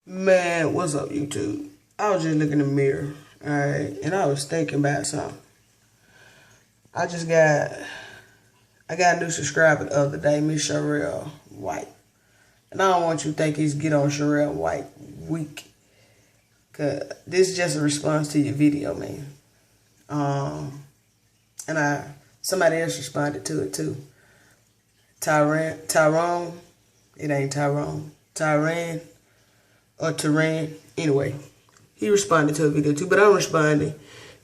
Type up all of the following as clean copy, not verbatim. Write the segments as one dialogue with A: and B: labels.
A: Man, what's up, YouTube? I was just looking in the mirror, alright, and I was thinking about something. I just got, I got a new subscriber the other day, Miss Sherelle White. And I don't want you to think he's get on Sherelle White week. Cause this is just a response to your video, man. And somebody else responded to it too. Tyrone, it ain't Tyrone. Tyran or Tyran. Anyway, he responded to a video too, but I'm responding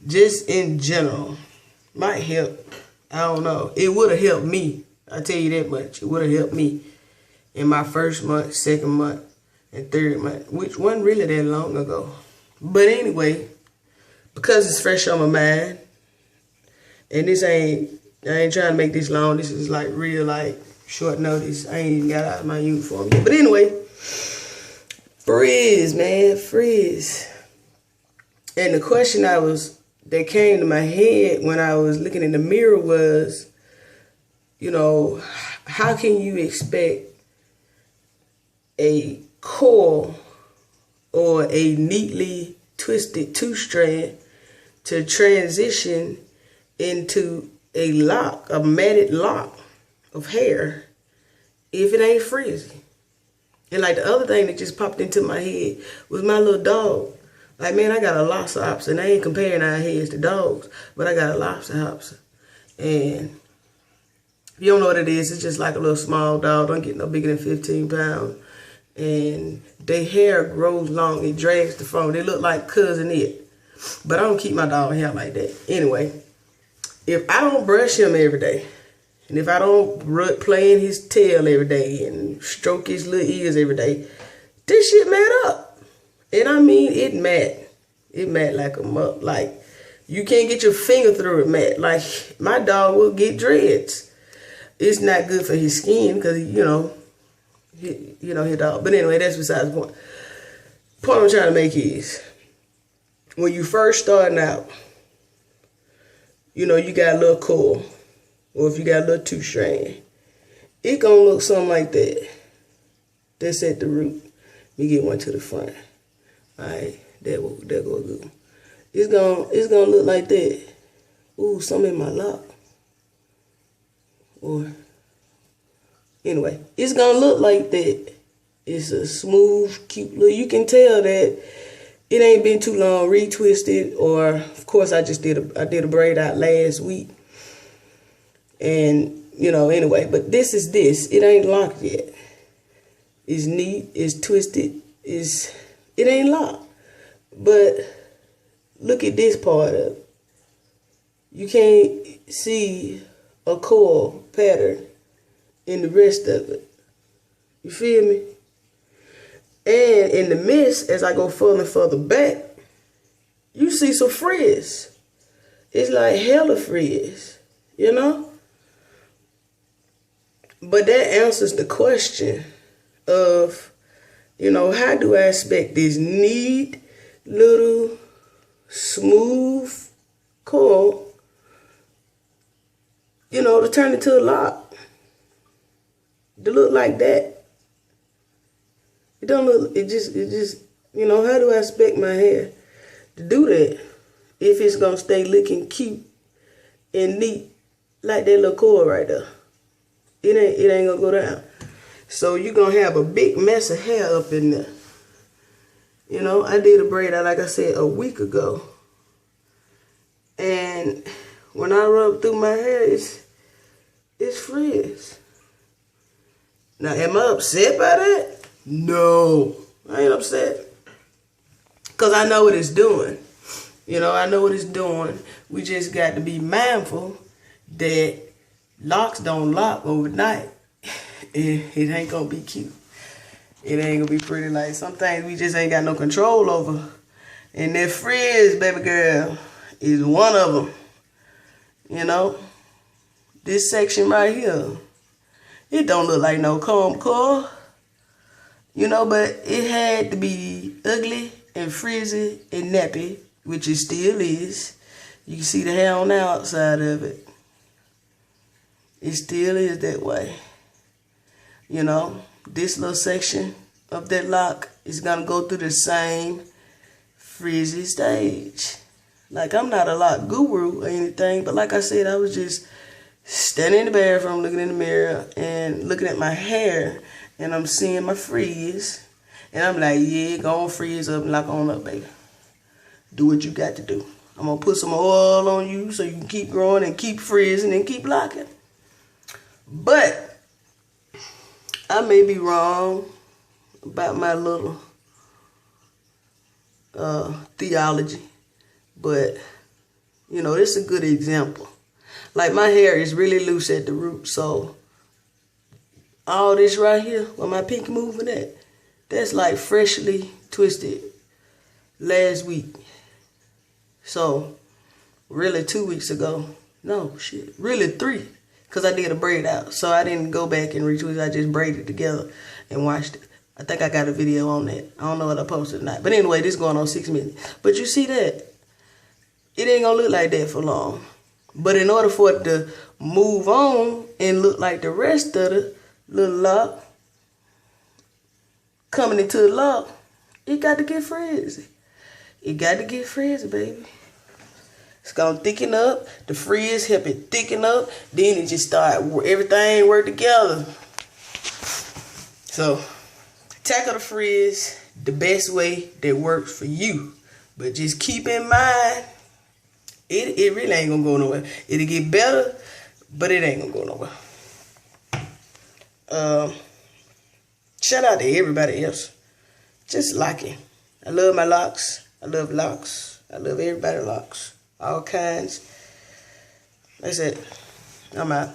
A: just in general. Might help. I don't know. It would have helped me. I tell you that much. It would have helped me in my first month, second month, and third month, which wasn't really that long ago. But anyway, because it's fresh on my mind, and I ain't trying to make this long. This is like real, like short notice. I ain't even got out of my uniform yet. But anyway, Frizz, man, Frizz. And the question that came to my head when I was looking in the mirror was, you know, how can you expect a coil or a neatly twisted two-strand to transition into a lock, a matted lock of hair, if it ain't frizzy? And like the other thing that just popped into my head was my little dog. Like, man, I got a lobster option. I ain't comparing our heads to dogs, but I got a lobster option. And if you don't know what it is, it's just like a little small dog. Don't get no bigger than 15 pounds. And their hair grows long. It drags the front. They look like cousin it. But I don't keep my dog hair like that. Anyway, if I don't brush him every day, and if I don't play in his tail every day and stroke his little ears every day, this shit mat up. And I mean, it mat. It mat like a mug. Like, you can't get your finger through it, mat. Like, my dog will get dreads. It's not good for his skin because, his dog. But anyway, that's besides the point. Point I'm trying to make is, when you first starting out, you got a little coil, or if you got a little two-strand, it gonna look something like that. That's at the root. Let me get one to the front. Alright, that go good. It's gonna look like that. Ooh, some in my lock. Or anyway, it's gonna look like that. It's a smooth, cute look. You can tell that it ain't been too long retwisted, or of course I did a braid out last week. And anyway, but this. It ain't locked yet. It's neat, it's twisted, it ain't locked. But look at this part of it. You can't see a coil pattern in the rest of it. You feel me? And in the midst, as I go further and further back, you see some frizz. It's like hella frizz, But that answers the question of, how do I expect this neat, little, smooth coil, to turn into a lock? To look like that. It don't look, it just, how do I expect my hair to do that if it's going to stay looking cute and neat like that little coil right there? It ain't going to go down. So you're going to have a big mess of hair up in there. I did a braid out, like I said, a week ago. And when I rub through my hair, it's frizz. Now, am I upset by that? No, I ain't upset. Because I know what it's doing. I know what it's doing. We just got to be mindful that locks don't lock overnight. It ain't gonna be cute. It ain't gonna be pretty. Like, some things we just ain't got no control over. And that frizz, baby girl, is one of them. This section right here, it don't look like no comb coil. But it had to be ugly and frizzy and nappy, which it still is. You can see the hair on the outside of it. It still is that way. This little section of that lock is gonna go through the same frizzy stage. Like, I'm not a lock guru or anything, but like I said, I was just standing in the bathroom looking in the mirror and looking at my hair, and I'm seeing my frizz, and I'm like, yeah, go on, frizz up and lock on up, baby. Do what you got to do. I'm gonna put some oil on you so you can keep growing and keep frizzing and keep locking. But I may be wrong about my little theology, but you know, this is a good example. Like, my hair is really loose at the root, so all this right here, where my pinky moving at, that's like freshly twisted last week. So really 2 weeks ago, no shit, really 3, because I did a braid out, so I didn't go back and retwist. I just braided it together and watched it. I think I got a video on that. I don't know what I posted or not, but anyway, this is going on 6 minutes. But you see that it ain't gonna look like that for long. But in order for it to move on and look like the rest of the little lock coming into the lock, it got to get frizzy. It got to get frizzy, baby. It's gonna thicken up. The frizz help it thicken up. Then it just start, everything work together. So tackle the frizz the best way that works for you. But just keep in mind, it really ain't gonna go nowhere. It'll get better, but it ain't gonna go nowhere. Shout out to everybody else. Just locking. I love my locks. I love locks. I love everybody's locks. All kinds. That's it. I'm out.